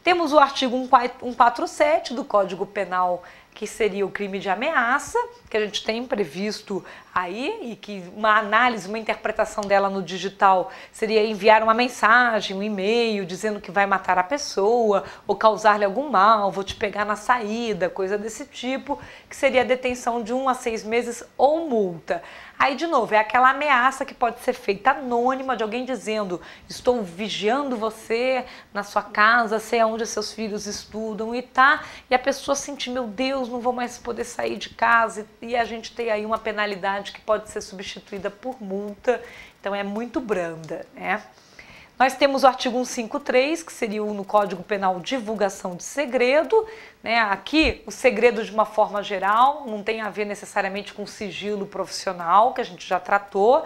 Temos o artigo 147 do Código Penal, que seria o crime de ameaça, que a gente tem previsto aí, e que uma análise, uma interpretação dela no digital seria enviar uma mensagem, um e-mail, dizendo que vai matar a pessoa, ou causar-lhe algum mal, vou te pegar na saída, coisa desse tipo, que seria a detenção de 1 a 6 meses ou multa. Aí, de novo, é aquela ameaça que pode ser feita anônima, de alguém dizendo: estou vigiando você na sua casa, sei aonde seus filhos estudam e a pessoa sentir: meu Deus, não vou mais poder sair de casa, e a gente tem aí uma penalidade que pode ser substituída por multa, então é muito branda, né? Nós temos o artigo 153, que seria no Código Penal divulgação de segredo, né? Aqui o segredo de uma forma geral não tem a ver necessariamente com sigilo profissional, que a gente já tratou.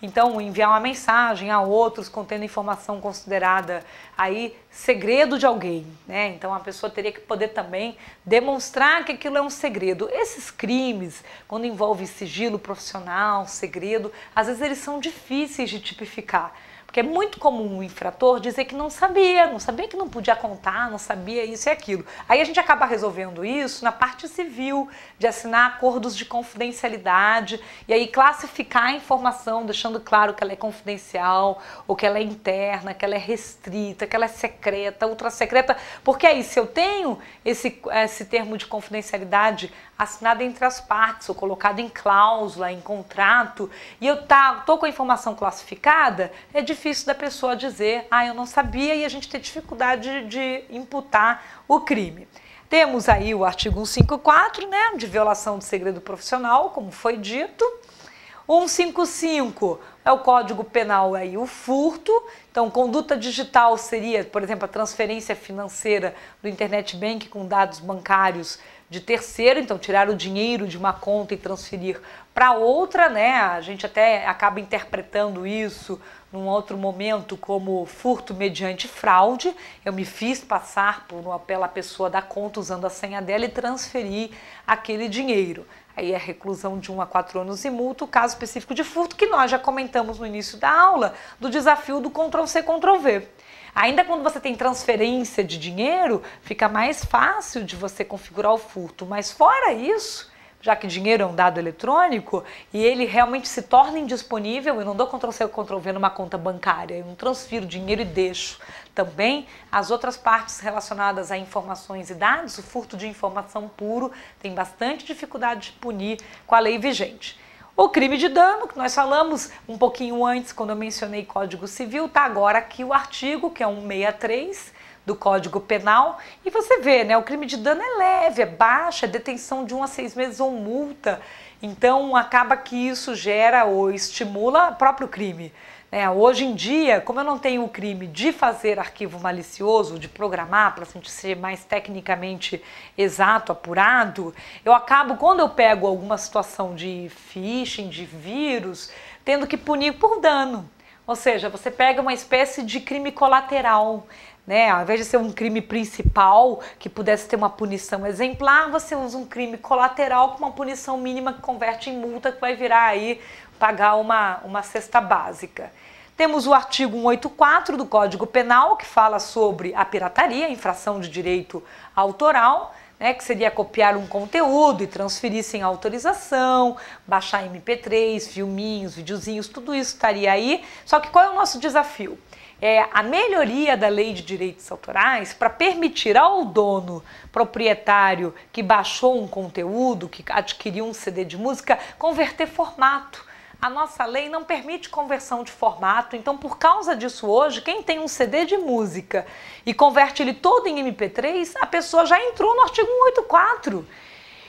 Então, enviar uma mensagem a outros contendo informação considerada aí segredo de alguém, né? Então, a pessoa teria que poder também demonstrar que aquilo é um segredo. Esses crimes, quando envolve sigilo profissional, segredo, às vezes eles são difíceis de tipificar. Porque é muito comum o infrator dizer que não sabia que não podia contar, não sabia isso e aquilo. Aí a gente acaba resolvendo isso na parte civil, de assinar acordos de confidencialidade e aí classificar a informação, deixando claro que ela é confidencial, ou que ela é interna, que ela é restrita, que ela é secreta, ultra secreta, porque aí se eu tenho esse termo de confidencialidade assinado entre as partes, ou colocado em cláusula, em contrato, e eu tô com a informação classificada, é difícil da pessoa dizer: ah, eu não sabia, e a gente tem dificuldade de imputar o crime. Temos aí o artigo 154, né, de violação de segredo profissional, como foi dito. 155 é o Código Penal, aí o furto. Então, conduta digital seria, por exemplo, a transferência financeira do Internet Bank com dados bancários de terceiro, então tirar o dinheiro de uma conta e transferir para outra, né? A gente até acaba interpretando isso num outro momento como furto mediante fraude. Eu me fiz passar pela pessoa da conta usando a senha dela e transferi aquele dinheiro. Aí é reclusão de 1 a 4 anos e multa. O caso específico de furto, que nós já comentamos no início da aula, do desafio do Ctrl+C, Ctrl+V. Ainda quando você tem transferência de dinheiro, fica mais fácil de você configurar o furto. Mas fora isso, já que dinheiro é um dado eletrônico e ele realmente se torna indisponível, eu não dou Ctrl+C ou Ctrl+V numa conta bancária, eu não transfiro dinheiro e deixo. Também as outras partes relacionadas a informações e dados, o furto de informação puro, tem bastante dificuldade de punir com a lei vigente. O crime de dano, que nós falamos um pouquinho antes, quando eu mencionei Código Civil, tá agora aqui o artigo, que é 163 do Código Penal, e você vê, né, o crime de dano é leve, é baixo, é detenção de 1 a 6 meses ou multa, então acaba que isso gera ou estimula o próprio crime. Hoje em dia, como eu não tenho o crime de fazer arquivo malicioso, de programar, para ser mais tecnicamente exato, apurado, eu acabo, quando eu pego alguma situação de phishing, de vírus, tendo que punir por dano. Ou seja, você pega uma espécie de crime colateral, né? Ao invés de ser um crime principal, que pudesse ter uma punição exemplar, você usa um crime colateral com uma punição mínima que converte em multa, que vai virar aí pagar uma cesta básica. Temos o artigo 184 do Código Penal, que fala sobre a pirataria, infração de direito autoral, né, que seria copiar um conteúdo e transferir sem autorização, baixar MP3, filminhos, videozinhos, tudo isso estaria aí. Só que qual é o nosso desafio? É a melhoria da lei de direitos autorais para permitir ao dono proprietário que baixou um conteúdo, que adquiriu um CD de música, converter formato. A nossa lei não permite conversão de formato, então por causa disso hoje, quem tem um CD de música e converte ele todo em MP3, a pessoa já entrou no artigo 184.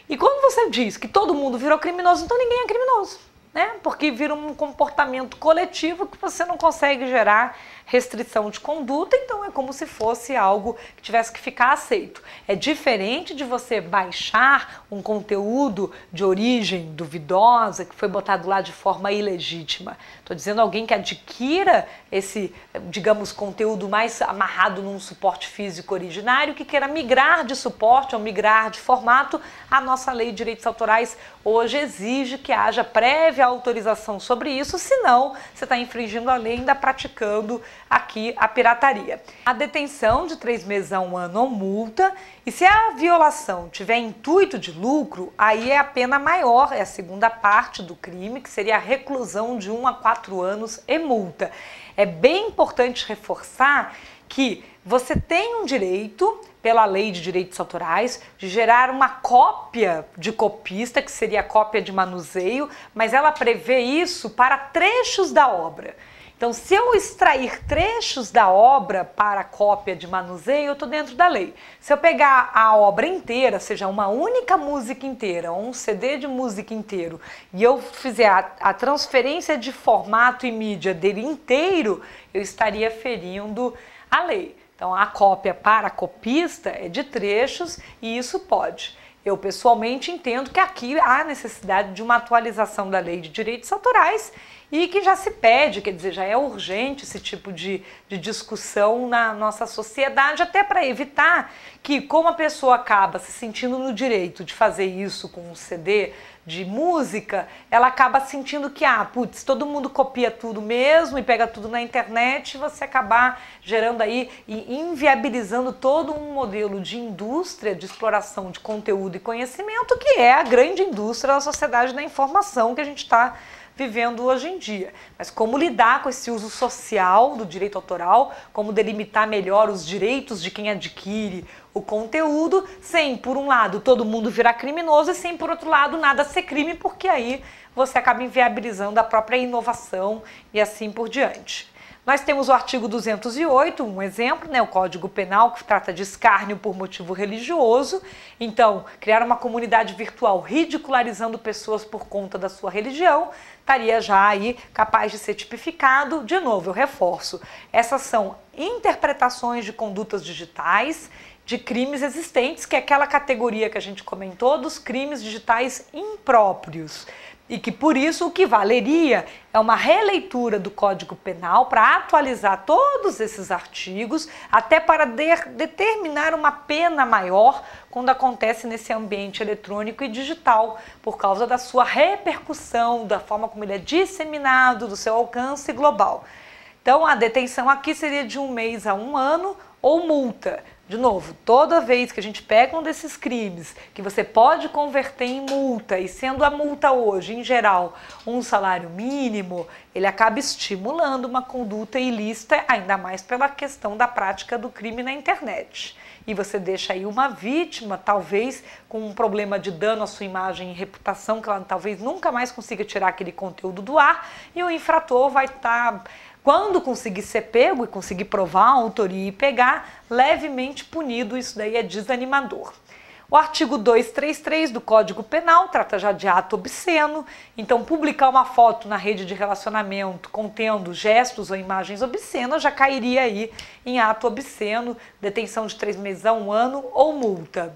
E quando você diz que todo mundo virou criminoso, então ninguém é criminoso, né? Porque vira um comportamento coletivo que você não consegue gerar restrição de conduta, então é como se fosse algo que tivesse que ficar aceito. É diferente de você baixar um conteúdo de origem duvidosa, que foi botado lá de forma ilegítima. Estou dizendo alguém que adquira esse, digamos, conteúdo mais amarrado num suporte físico originário, que queira migrar de suporte ou migrar de formato. A nossa lei de direitos autorais hoje exige que haja prévia autorização sobre isso, senão você está infringindo a lei e ainda praticando aqui a pirataria. A detenção de 3 meses a 1 ano ou multa, e se a violação tiver intuito de lucro, aí é a pena maior, é a segunda parte do crime, que seria a reclusão de 1 a 4 anos e multa. É bem importante reforçar que você tem um direito, pela lei de direitos autorais, de gerar uma cópia de copista, que seria a cópia de manuseio, mas ela prevê isso para trechos da obra. Então, se eu extrair trechos da obra para cópia de manuseio, eu estou dentro da lei. Se eu pegar a obra inteira, seja uma única música inteira, ou um CD de música inteiro, e eu fizer a transferência de formato e mídia dele inteiro, eu estaria ferindo a lei. Então, a cópia para copista é de trechos e isso pode. Eu, pessoalmente, entendo que aqui há necessidade de uma atualização da lei de direitos autorais e que já se pede, quer dizer, já é urgente esse tipo de discussão na nossa sociedade, até para evitar que, como a pessoa acaba se sentindo no direito de fazer isso com um CD de música, ela acaba sentindo que, putz, todo mundo copia tudo mesmo e pega tudo na internet, e você acabar gerando aí e inviabilizando todo um modelo de indústria de exploração de conteúdo e conhecimento, que é a grande indústria da sociedade da informação que a gente está vivendo hoje em dia. Mas como lidar com esse uso social do direito autoral, como delimitar melhor os direitos de quem adquire o conteúdo, sem, por um lado, todo mundo virar criminoso e sem, por outro lado, nada ser crime, porque aí você acaba inviabilizando a própria inovação e assim por diante. Nós temos o artigo 208, um exemplo, o Código Penal, que trata de escárnio por motivo religioso. Então, criar uma comunidade virtual ridicularizando pessoas por conta da sua religião, estaria já aí capaz de ser tipificado. De novo, eu reforço, essas são interpretações de condutas digitais, de crimes existentes, que é aquela categoria que a gente comentou dos crimes digitais impróprios. E que, por isso, o que valeria é uma releitura do Código Penal para atualizar todos esses artigos, até para determinar uma pena maior quando acontece nesse ambiente eletrônico e digital, por causa da sua repercussão, da forma como ele é disseminado, do seu alcance global. Então, a detenção aqui seria de 1 mês a 1 ano ou multa. De novo, toda vez que a gente pega um desses crimes que você pode converter em multa, e sendo a multa hoje, em geral, um salário mínimo, ele acaba estimulando uma conduta ilícita, ainda mais pela questão da prática do crime na internet. E você deixa aí uma vítima, talvez com um problema de dano à sua imagem e reputação, que ela talvez nunca mais consiga tirar aquele conteúdo do ar, e o infrator vai estar, quando conseguir ser pego e conseguir provar a autoria e pegar, levemente punido. Isso daí é desanimador. O artigo 233 do Código Penal trata já de ato obsceno. Então, publicar uma foto na rede de relacionamento contendo gestos ou imagens obscenas já cairia aí em ato obsceno, detenção de 3 meses a 1 ano ou multa.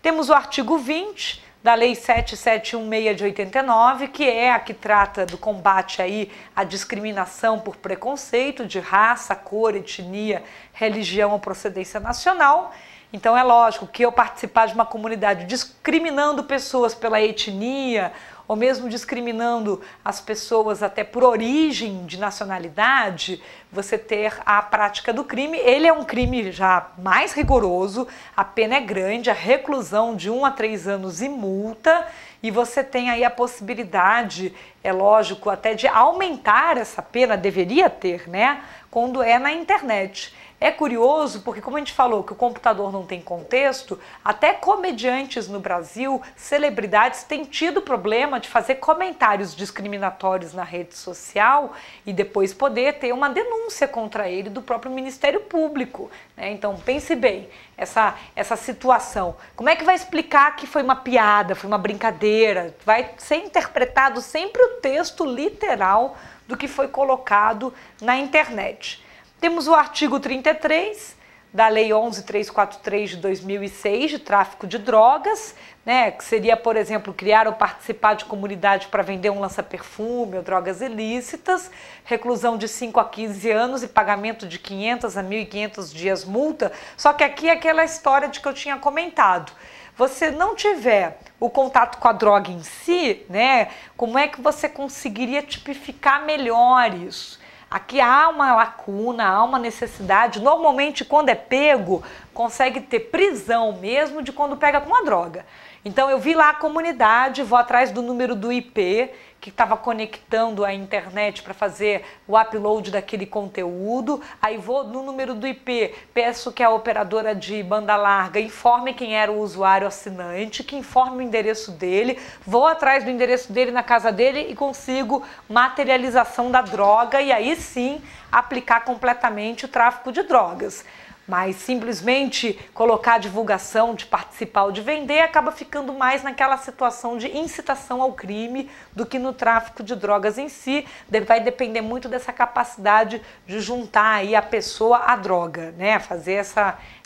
Temos o artigo 20 da Lei 7716 de 89, que é a que trata do combate aí à discriminação por preconceito de raça, cor, etnia, religião ou procedência nacional. Então é lógico que eu participar de uma comunidade discriminando pessoas pela etnia, ou mesmo discriminando as pessoas até por origem de nacionalidade, você ter a prática do crime. Ele é um crime já mais rigoroso, a pena é grande, a reclusão de 1 a 3 anos e multa, e você tem aí a possibilidade, é lógico, até de aumentar essa pena, deveria ter, né, quando é na internet. É curioso porque, como a gente falou, que o computador não tem contexto, até comediantes no Brasil, celebridades, têm tido problema de fazer comentários discriminatórios na rede social e depois poder ter uma denúncia contra ele do próprio Ministério Público, né? Então, pense bem, essa situação. Como é que vai explicar que foi uma piada, foi uma brincadeira? Vai ser interpretado sempre o texto literal do que foi colocado na internet. Temos o artigo 33 da Lei 11.343 de 2006 de tráfico de drogas, né, que seria, por exemplo, criar ou participar de comunidade para vender um lança-perfume ou drogas ilícitas, reclusão de 5 a 15 anos e pagamento de 500 a 1.500 dias multa. Só que aqui é aquela história de que eu tinha comentado. Você não tiver o contato com a droga em si, né, como é que você conseguiria tipificar melhor isso? Aqui há uma lacuna, há uma necessidade. Normalmente, quando é pego, consegue ter prisão mesmo de quando pega com a droga. Então, eu vi lá a comunidade, vou atrás do número do IP, que estava conectando a internet para fazer o upload daquele conteúdo. Aí vou no número do IP, peço que a operadora de banda larga informe quem era o usuário assinante, que informe o endereço dele, vou atrás do endereço dele na casa dele e consigo materialização da droga e aí sim aplicar completamente o tráfico de drogas. Mas simplesmente colocar a divulgação de participar ou de vender acaba ficando mais naquela situação de incitação ao crime do que no tráfico de drogas em si. Vai depender muito dessa capacidade de juntar aí a pessoa à droga, né? Fazer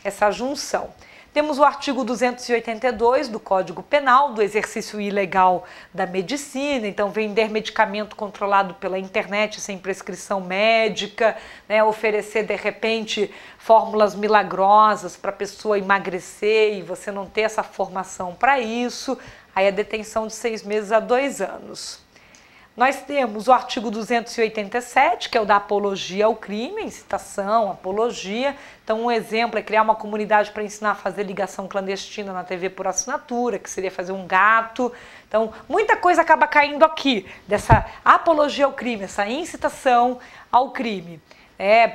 essa junção. Temos o artigo 282 do Código Penal, do exercício ilegal da medicina, então vender medicamento controlado pela internet sem prescrição médica, né, oferecer de repente fórmulas milagrosas para a pessoa emagrecer e você não ter essa formação para isso, aí a detenção de 6 meses a 2 anos. Nós temos o artigo 287, que é o da apologia ao crime, incitação, apologia. Então, um exemplo é criar uma comunidade para ensinar a fazer ligação clandestina na TV por assinatura, que seria fazer um gato. Então, muita coisa acaba caindo aqui, dessa apologia ao crime, essa incitação ao crime.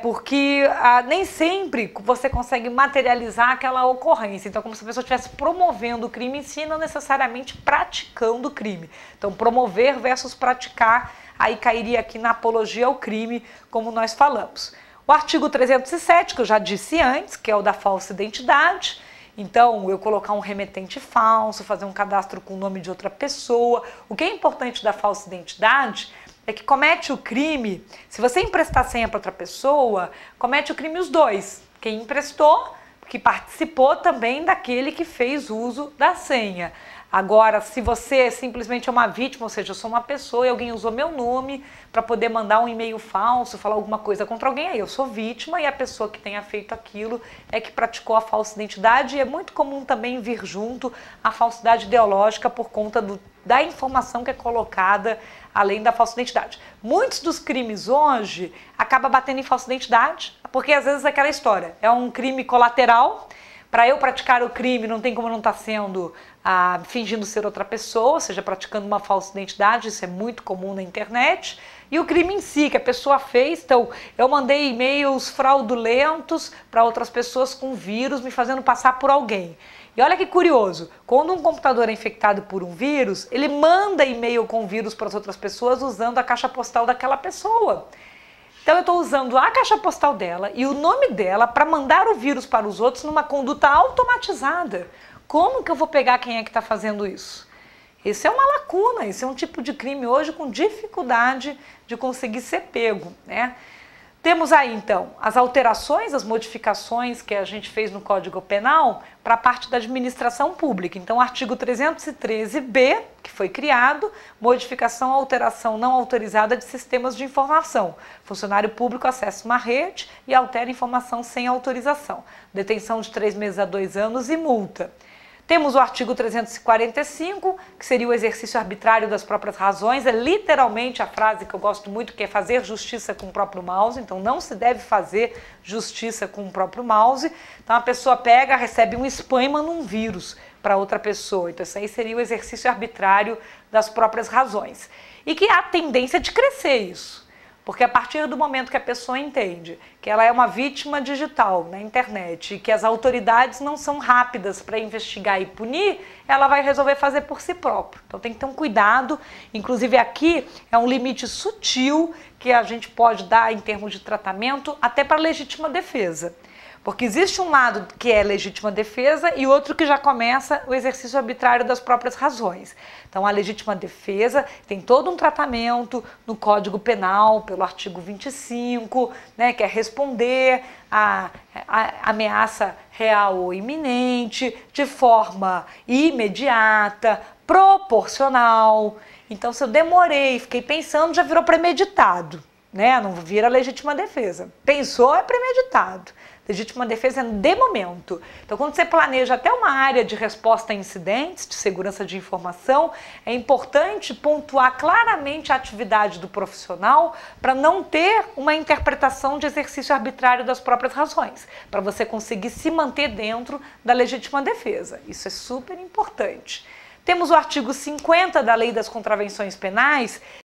Porque nem sempre você consegue materializar aquela ocorrência. Então, como se a pessoa estivesse promovendo o crime em si, não necessariamente praticando o crime. Então, promover versus praticar, aí cairia aqui na apologia ao crime, como nós falamos. O artigo 307, que eu já disse antes, que é o da falsa identidade. Então, eu colocar um remetente falso, fazer um cadastro com o nome de outra pessoa. O que é importante da falsa identidade é que comete o crime, se você emprestar senha para outra pessoa, comete o crime os dois. Quem emprestou, que participou também daquele que fez uso da senha. Agora, se você simplesmente é uma vítima, ou seja, eu sou uma pessoa e alguém usou meu nome para poder mandar um e-mail falso, falar alguma coisa contra alguém, aí eu sou vítima e a pessoa que tenha feito aquilo é que praticou a falsa identidade. E é muito comum também vir junto a falsidade ideológica por conta da informação que é colocada além da falsa identidade. Muitos dos crimes hoje acabam batendo em falsa identidade, porque às vezes é aquela história, é um crime colateral. Para eu praticar o crime, não tem como não estar sendo fingindo ser outra pessoa, ou seja, praticando uma falsa identidade, isso é muito comum na internet. E o crime em si, que a pessoa fez, então, eu mandei e-mails fraudulentos para outras pessoas com vírus, me fazendo passar por alguém. E olha que curioso, quando um computador é infectado por um vírus, ele manda e-mail com vírus para as outras pessoas usando a caixa postal daquela pessoa. Então eu estou usando a caixa postal dela e o nome dela para mandar o vírus para os outros numa conduta automatizada. Como que eu vou pegar quem é que está fazendo isso? Isso é uma lacuna, isso é um tipo de crime hoje com dificuldade de conseguir ser pego, né? Temos aí, então, as alterações, as modificações que a gente fez no Código Penal para a parte da administração pública. Então, o artigo 313b, que foi criado, modificação ou alteração não autorizada de sistemas de informação. Funcionário público acessa uma rede e altera informação sem autorização. Detenção de 3 meses a 2 anos e multa. Temos o artigo 345, que seria o exercício arbitrário das próprias razões, é literalmente a frase que eu gosto muito, que é fazer justiça com o próprio mouse, então não se deve fazer justiça com o próprio mouse. Então a pessoa pega, recebe um spam e manda um vírus para outra pessoa, então isso aí seria o exercício arbitrário das próprias razões. E que há tendência de crescer isso. Porque a partir do momento que a pessoa entende que ela é uma vítima digital na internet e que as autoridades não são rápidas para investigar e punir, ela vai resolver fazer por si própria. Então tem que ter um cuidado, inclusive aqui é um limite sutil que a gente pode dar em termos de tratamento até para legítima defesa. Porque existe um lado que é legítima defesa e outro que já começa o exercício arbitrário das próprias razões. Então, a legítima defesa tem todo um tratamento no Código Penal, pelo artigo 25, né, que é responder à ameaça real ou iminente, de forma imediata, proporcional. Então, se eu demorei, fiquei pensando, já virou premeditado, né? Não vira legítima defesa. Pensou, é premeditado. Legítima defesa é de momento. Então, quando você planeja até uma área de resposta a incidentes, de segurança de informação, é importante pontuar claramente a atividade do profissional para não ter uma interpretação de exercício arbitrário das próprias razões, para você conseguir se manter dentro da legítima defesa. Isso é super importante. Temos o artigo 50 da Lei das Contravenções Penais,